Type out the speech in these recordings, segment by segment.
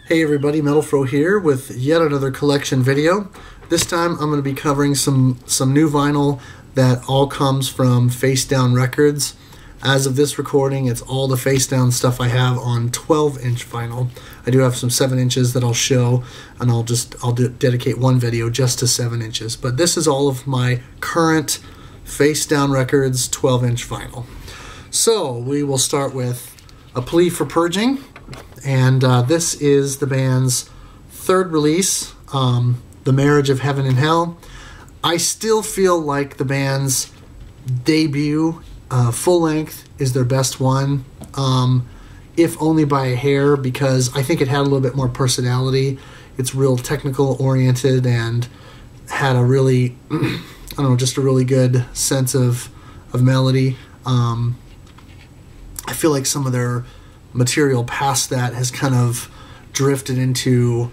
Hey everybody, Metalfro here with yet another collection video. This time I'm going to be covering some new vinyl that all comes from Facedown Records. As of this recording, it's all the Facedown stuff I have on 12-inch vinyl. I do have some 7 inches that I'll show, and I'll dedicate one video just to 7 inches. But this is all of my current Facedown Records 12-inch vinyl. So we will start with A Plea For Purging. And this is the band's third release, The Marriage of Heaven and Hell. I still feel like the band's debut, full length, is their best one, if only by a hair, because I think it had a little bit more personality. It's real technical oriented and had a really, I don't know, just a really good sense of melody. I feel like some of their material past that has kind of drifted into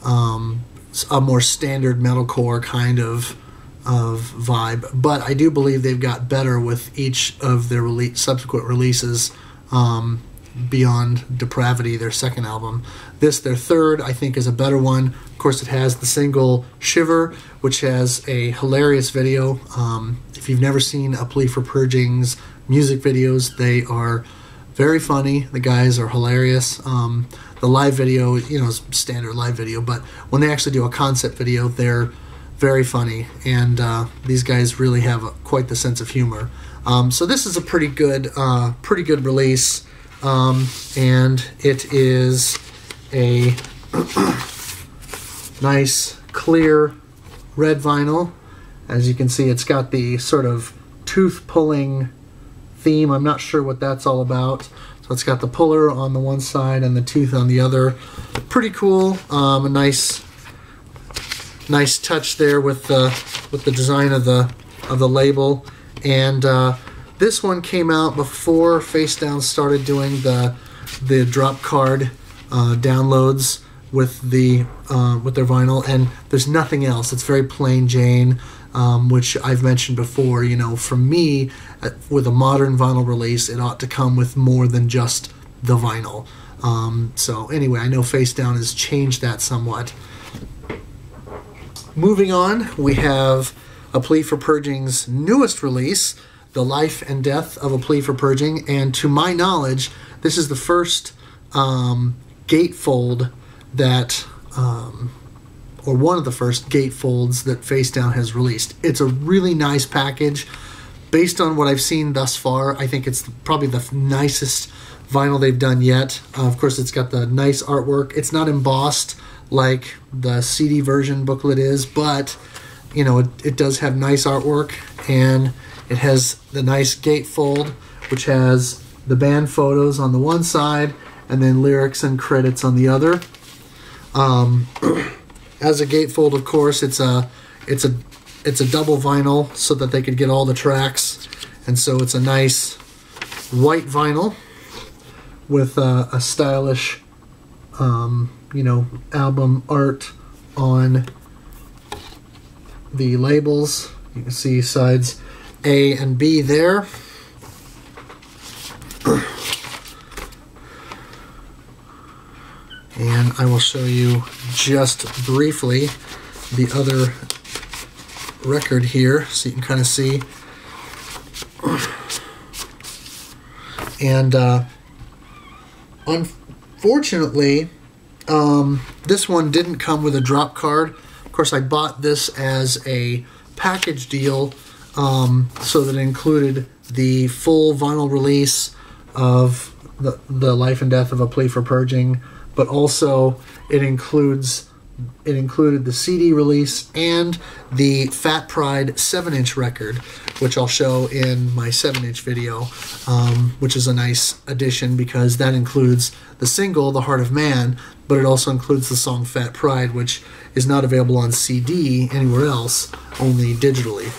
a more standard metalcore kind of vibe, but I do believe they've got better with each of their subsequent releases, beyond Depravity, their second album. This, their third, I think is a better one. Of course, it has the single Shiver, which has a hilarious video. If you've never seen A Plea For Purging's music videos, they are very funny. The guys are hilarious. The live video, is standard live video, but when they actually do a concept video, they're very funny, and these guys really have quite the sense of humor. So this is a pretty good release, and it is a nice clear red vinyl. As you can see, it's got the sort of tooth pulling theme. I'm not sure what that's all about. So it's got the puller on the one side and the tooth on the other. Pretty cool. A nice touch there with the design of the label. And this one came out before Facedown started doing the drop card downloads with their vinyl, and there's nothing else. It's very plain Jane. Which I've mentioned before, for me, with a modern vinyl release, it ought to come with more than just the vinyl. So anyway, I know Facedown has changed that somewhat. Moving on, we have A Plea For Purging's newest release, The Life and Death of A Plea For Purging, and to my knowledge, this is the first gatefold that... or one of the first gatefolds that Facedown has released. It's a really nice package. Based on what I've seen thus far, I think it's probably the nicest vinyl they've done yet. Of course, it's got the nice artwork. It's not embossed like the CD version booklet is, but it does have nice artwork, and it has the nice gatefold, which has the band photos on the one side and then lyrics and credits on the other. As a gatefold, of course, it's a double vinyl so that they could get all the tracks, and so it's a nice white vinyl with a stylish, album art on the labels. You can see sides A and B there. And I will show you just briefly the other record here so you can kind of see. And unfortunately, this one didn't come with a drop card. Of course, I bought this as a package deal, so that it included the full vinyl release of the Life and Death of A Plea For Purging, but also it included the CD release and the Fat Pride 7-inch record, which I'll show in my 7-inch video, which is a nice addition because that includes the single, The Heart of Man, but it also includes the song Fat Pride, which is not available on CD anywhere else, only digitally.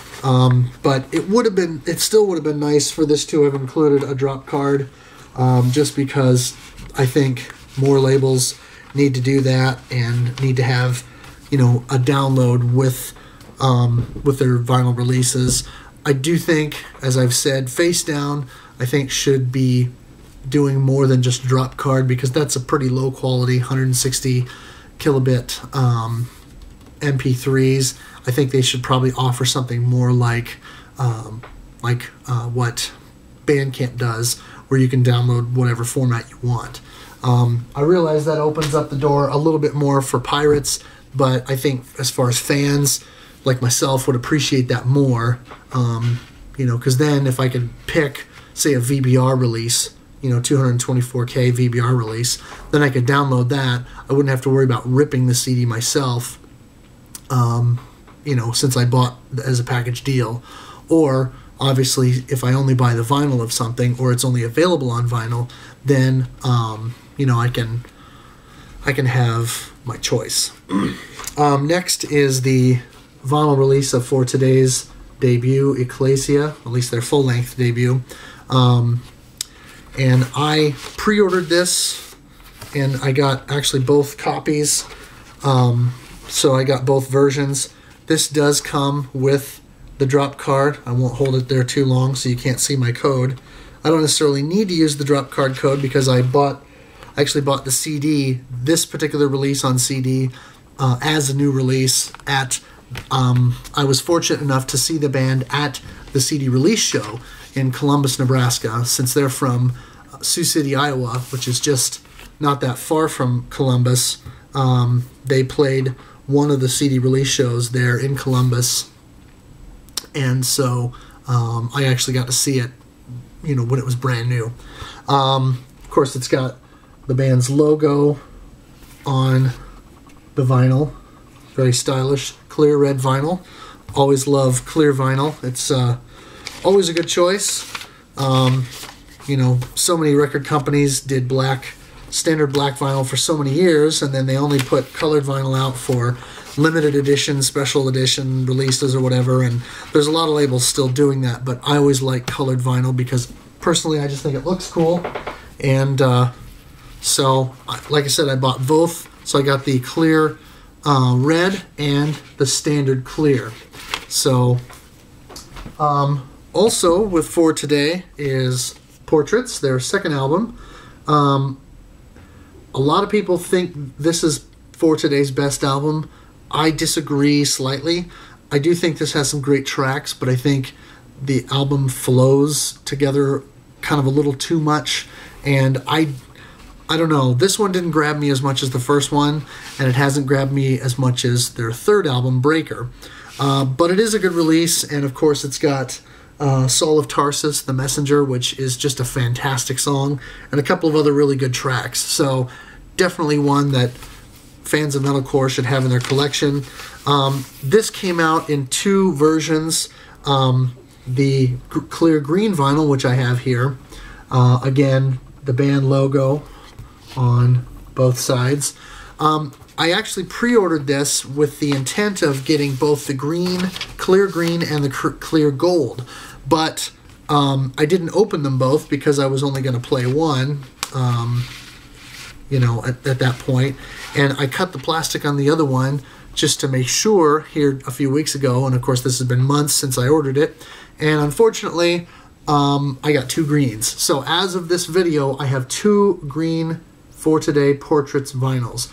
But it still would have been nice for this to have included a drop card, just because I think more labels need to do that and need to have, a download with their vinyl releases. I do think, as I've said, Facedown, I think, should be doing more than just drop card, because that's a pretty low quality 160 kilobit MP3s. I think they should probably offer something more like what Bandcamp does, where you can download whatever format you want. I realize that opens up the door a little bit more for pirates, but I think as far as fans like myself would appreciate that more, you know, because then if I could pick, say, a VBR release, you know, 224K VBR release, then I could download that. I wouldn't have to worry about ripping the CD myself, you know, since I bought as a package deal. Or obviously, if I only buy the vinyl of something, or it's only available on vinyl, then you know, I can have my choice. Next is the vinyl release of For Today's debut, Ecclesia, at least their full-length debut. And I pre-ordered this, and I got actually both copies. So I got both versions. This does come with the drop card. I won't hold it there too long so you can't see my code. I don't necessarily need to use the drop card code because I actually bought the CD, this particular release on CD, as a new release at, I was fortunate enough to see the band at the CD release show in Columbus, Nebraska, since they're from Sioux City, Iowa, which is just not that far from Columbus. They played one of the CD release shows there in Columbus, and so I actually got to see it, you know, when it was brand new. Of course, it's got the band's logo on the vinyl. Very stylish, clear red vinyl. Always love clear vinyl. It's always a good choice. You know, so many record companies did standard black vinyl for so many years, and then they only put colored vinyl out for limited edition, special edition releases or whatever, and there's a lot of labels still doing that, but I always like colored vinyl because personally I just think it looks cool. And so, like I said, I bought both. So I got the clear red and the standard clear. So also with For Today is Portraits, their second album. A lot of people think this is For Today's best album. I disagree slightly. I do think this has some great tracks, but I think the album flows together kind of a little too much, and I don't know, this one didn't grab me as much as the first one, and it hasn't grabbed me as much as their third album, Breaker. But it is a good release, and of course it's got Saul of Tarsus, The Messenger, which is just a fantastic song, and a couple of other really good tracks. So definitely one that fans of metalcore should have in their collection. This came out in two versions. The clear green vinyl, which I have here. Again, the band logo on both sides. I actually pre-ordered this with the intent of getting both the clear green and the clear gold, but I didn't open them both because I was only going to play one, you know, at that point, and I cut the plastic on the other one just to make sure here a few weeks ago, and of course this has been months since I ordered it, and unfortunately I got two greens. So as of this video, I have two green For Today Portraits vinyls.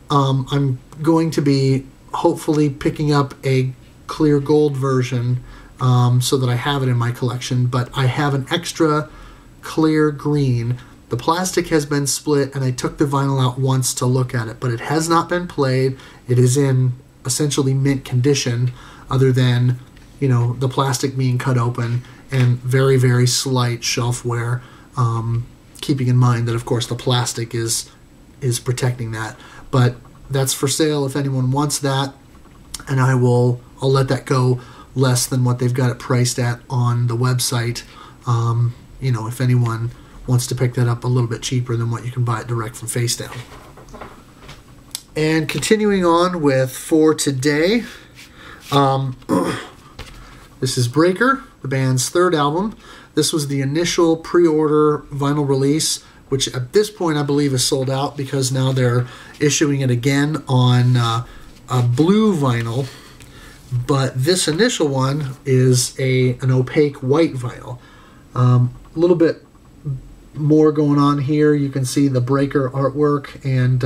I'm going to be hopefully picking up a clear gold version so that I have it in my collection, but I have an extra clear green. The plastic has been split, and I took the vinyl out once to look at it, but it has not been played. It is in essentially mint condition, other than, you know, the plastic being cut open and very, very slight shelf wear, keeping in mind that, of course, the plastic is protecting that. But that's for sale if anyone wants that, and I'll let that go less than what they've got it priced at on the website. You know, if anyone wants to pick that up a little bit cheaper than what you can buy it direct from Facedown. And continuing on with For Today, this is Breaker, the band's third album. This was the initial pre-order vinyl release, which at this point I believe is sold out because now they're issuing it again on a blue vinyl. But this initial one is an opaque white vinyl. A little bit more going on here. You can see the breaker artwork and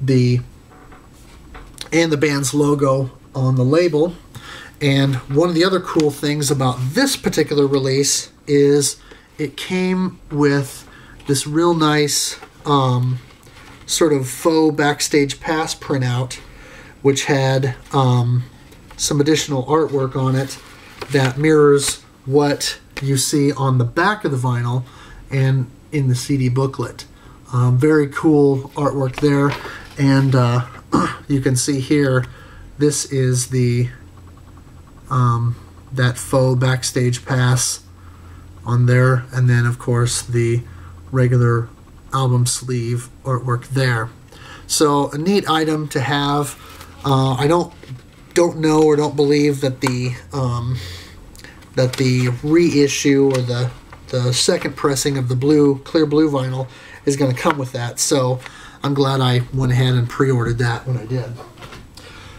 the band's logo on the label. And one of the other cool things about this particular release is it came with this real nice sort of faux backstage pass printout, which had some additional artwork on it that mirrors what you see on the back of the vinyl and in the CD booklet. Very cool artwork there. And you can see here, this is the that faux backstage pass on there, and then of course the regular album sleeve artwork there. So a neat item to have. I don't know or don't believe that the reissue or the second pressing of the clear blue vinyl is going to come with that. So I'm glad I went ahead and pre-ordered that when I did.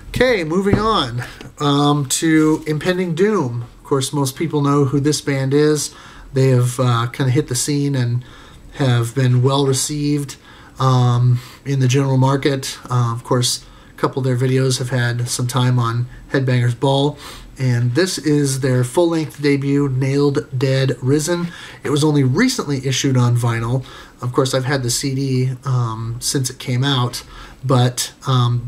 Okay, moving on to Impending Doom. Of course, most people know who this band is. They have kind of hit the scene and have been well received in the general market. Of course, a couple of their videos have had some time on Headbangers Ball. And this is their full-length debut, Nailed, Dead, Risen. It was only recently issued on vinyl. Of course, I've had the CD since it came out, but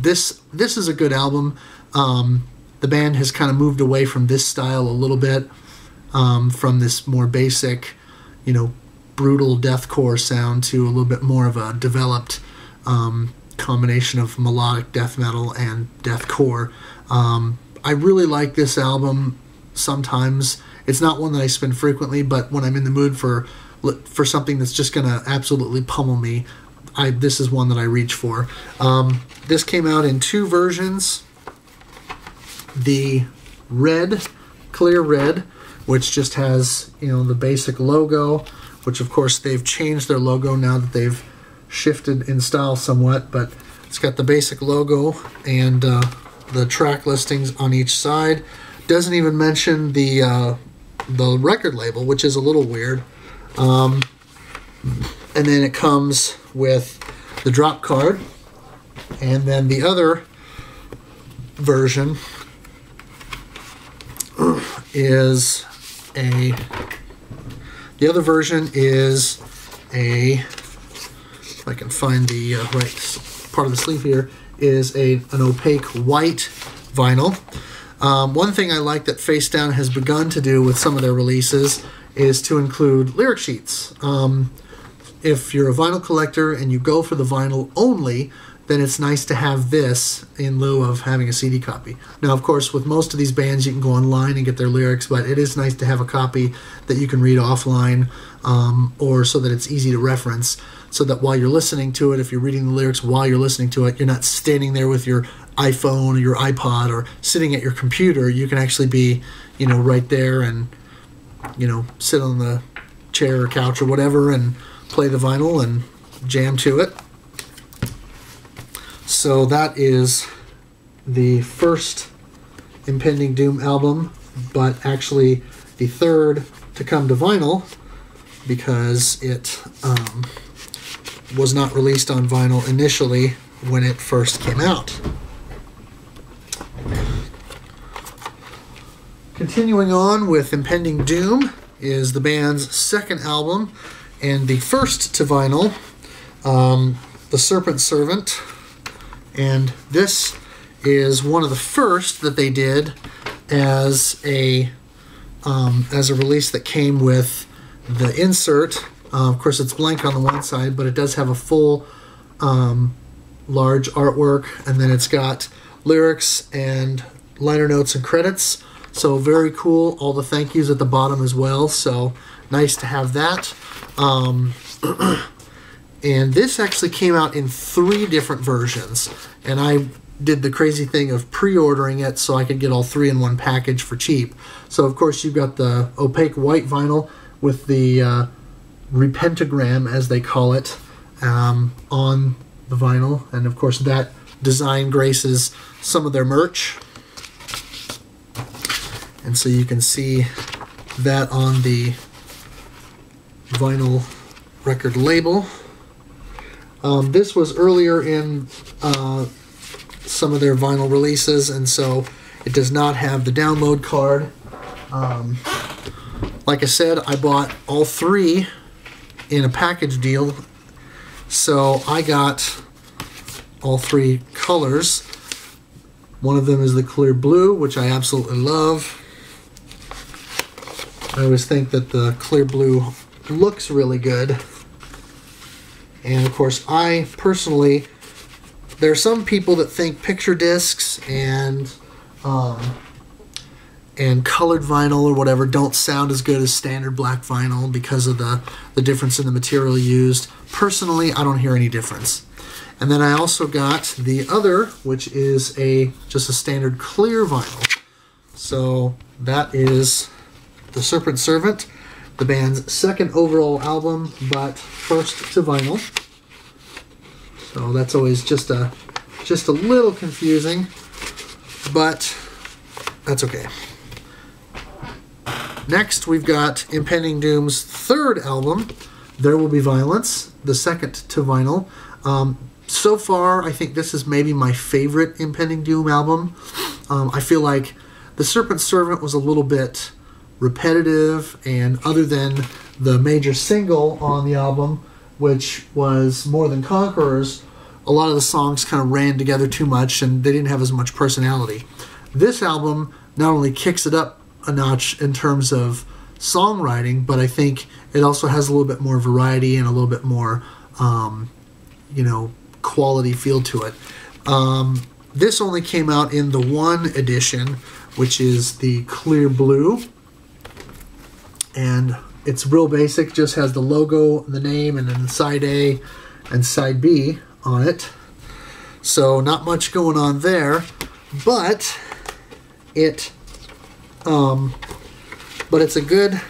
this is a good album. The band has kind of moved away from this style a little bit, from this more basic, brutal deathcore sound to a little bit more of a developed combination of melodic death metal and deathcore. I really like this album sometimes. It's not one that I spin frequently, but when I'm in the mood for something that's just going to absolutely pummel me, this is one that I reach for. This came out in two versions. The red, clear red, which just has, the basic logo, which of course they've changed their logo now that they've shifted in style somewhat, but it's got the basic logo and the track listings on each side. Doesn't even mention the record label, which is a little weird. And then it comes with the drop card, and then the other version is a if I can find the right part of the sleeve here, is an opaque white vinyl. One thing I like that Facedown has begun to do with some of their releases is to include lyric sheets. If you're a vinyl collector and you go for the vinyl only, then it's nice to have this in lieu of having a CD copy. Now, of course, with most of these bands, you can go online and get their lyrics, but it is nice to have a copy that you can read offline, or so that it's easy to reference, so that while you're listening to it, if you're reading the lyrics while you're listening to it, you're not standing there with your iPhone or your iPod or sitting at your computer. You can actually be, right there and, sit on the chair or couch or whatever and play the vinyl and jam to it. So that is the first Impending Doom album, but actually the third to come to vinyl, because it was not released on vinyl initially when it first came out. Continuing on with Impending Doom is the band's second album, and the first to vinyl, The Serpent Servant. And this is one of the first that they did as a release that came with the insert. Of course, it's blank on the one side, but it does have a full large artwork, and then it's got lyrics and liner notes and credits. So very cool. All the thank yous at the bottom as well. So nice to have that. And this actually came out in 3 different versions, and I did the crazy thing of pre-ordering it so I could get all 3 in one package for cheap. So of course you've got the opaque white vinyl with the repentagram, as they call it, on the vinyl, and of course that design graces some of their merch, and so you can see that on the vinyl record label. This was earlier in some of their vinyl releases, and so it does not have the download card. Like I said, I bought all three in a package deal, so I got all three colors. One of them is the clear blue, which I absolutely love. I always think that the clear blue looks really good. And of course, I personally, there are some people that think picture discs and colored vinyl or whatever don't sound as good as standard black vinyl because of the difference in the material used. Personally, I don't hear any difference. And then I also got the other, which is just a standard clear vinyl. So that is The Serpent Servant, the band's second overall album, but first to vinyl. So that's always just a little confusing, but that's okay. Next, we've got Impending Doom's third album, There Will Be Violence, the second to vinyl. So far, I think this is maybe my favorite Impending Doom album. I feel like The Serpent Servant was a little bit repetitive, and other than the major single on the album, which was More Than Conquerors, a lot of the songs kind of ran together too much and they didn't have as much personality. This album not only kicks it up a notch in terms of songwriting, but I think it also has a little bit more variety and a little bit more, quality feel to it. This only came out in the one edition, which is the clear blue. And it's real basic, just has the logo, the name, and then side A and side B on it. So not much going on there, but it's a good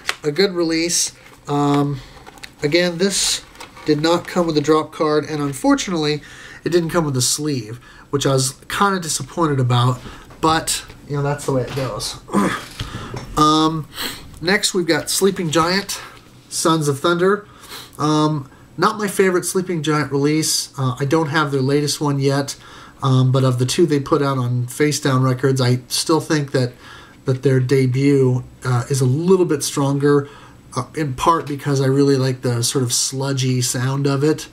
release. Again, this did not come with a drop card, and unfortunately, it didn't come with a sleeve, which I was kind of disappointed about, but that's the way it goes. Next, we've got Sleeping Giant, Sons of Thunder. Not my favorite Sleeping Giant release. I don't have their latest one yet, but of the two they put out on Facedown Records, I still think that their debut is a little bit stronger, in part because I really like the sort of sludgy sound of it.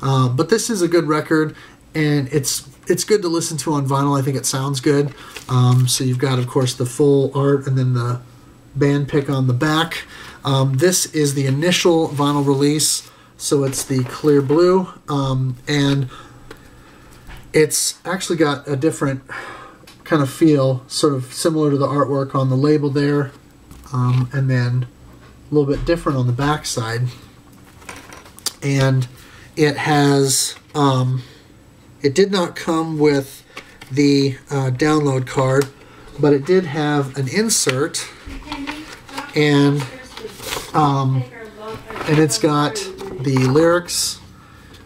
But this is a good record, and it's good to listen to on vinyl. I think it sounds good. So you've got, of course, the full art and then the band pick on the back. This is the initial vinyl release, so it's the clear blue, and it's actually got a different kind of feel, sort of similar to the artwork on the label there, and then a little bit different on the back side. And it has, it did not come with the download card, but it did have an insert, and it's got the lyrics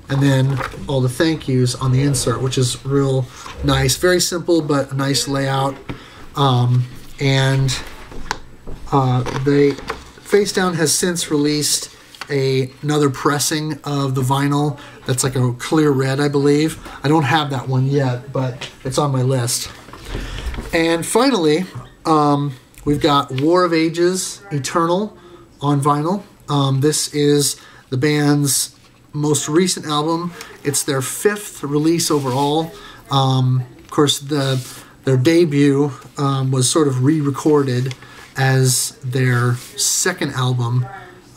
and then all the thank yous on the insert, which is real nice. Very simple, but a nice layout. Facedown has since released another pressing of the vinyl that's like a clear red, I believe. I don't have that one yet, but it's on my list. And finally, we've got War of Ages, Eternal on vinyl. This is the band's most recent album. It's their 5th release overall. Of course, their debut was sort of re-recorded as their second album,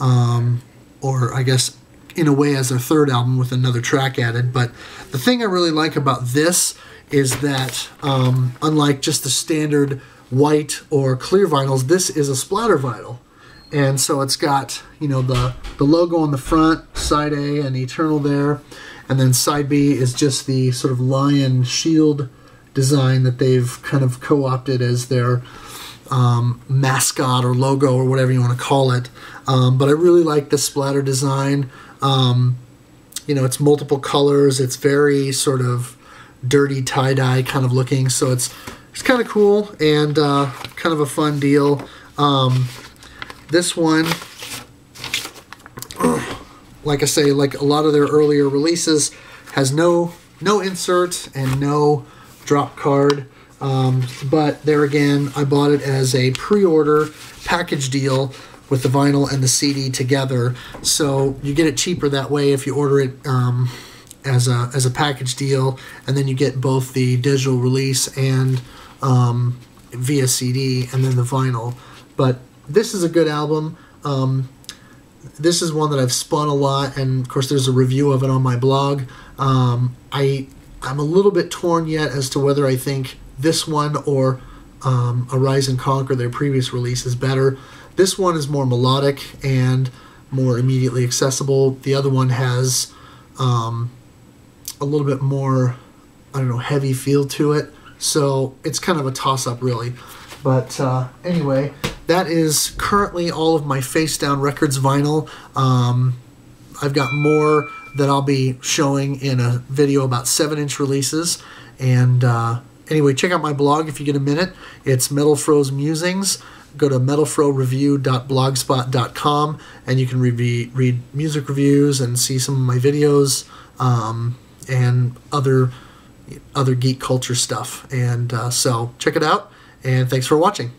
or I guess in a way as their third album with another track added. But the thing I really like about this is that unlike just the standard white or clear vinyls, this is a splatter vinyl. And so it's got, the logo on the front, side A and Eternal there, and then side B is just the sort of lion shield design that they've kind of co-opted as their mascot or logo or whatever you want to call it. But I really like the splatter design. It's multiple colors. It's very sort of dirty tie-dye kind of looking, so it's kind of cool and kind of a fun deal. This one like I say, like a lot of their earlier releases, has no insert and no drop card. But there again, I bought it as a pre-order package deal with the vinyl and the CD together. So you get it cheaper that way if you order it as a package deal, and then you get both the digital release and via CD and then the vinyl. But this is a good album. This is one that I've spun a lot, and of course there's a review of it on my blog. I'm a little bit torn yet as to whether I think this one or Arise and Conquer, their previous release, is better. This one is more melodic and more immediately accessible. The other one has a little bit more, I don't know, heavy feel to it. So it's kind of a toss-up, really. But anyway, that is currently all of my Facedown Records vinyl. I've got more that I'll be showing in a video about 7-inch releases. And anyway, check out my blog if you get a minute. It's Metal Fro's Musings. Go to metalfroreview.blogspot.com, and you can read music reviews and see some of my videos and other geek culture stuff. And so check it out, and thanks for watching.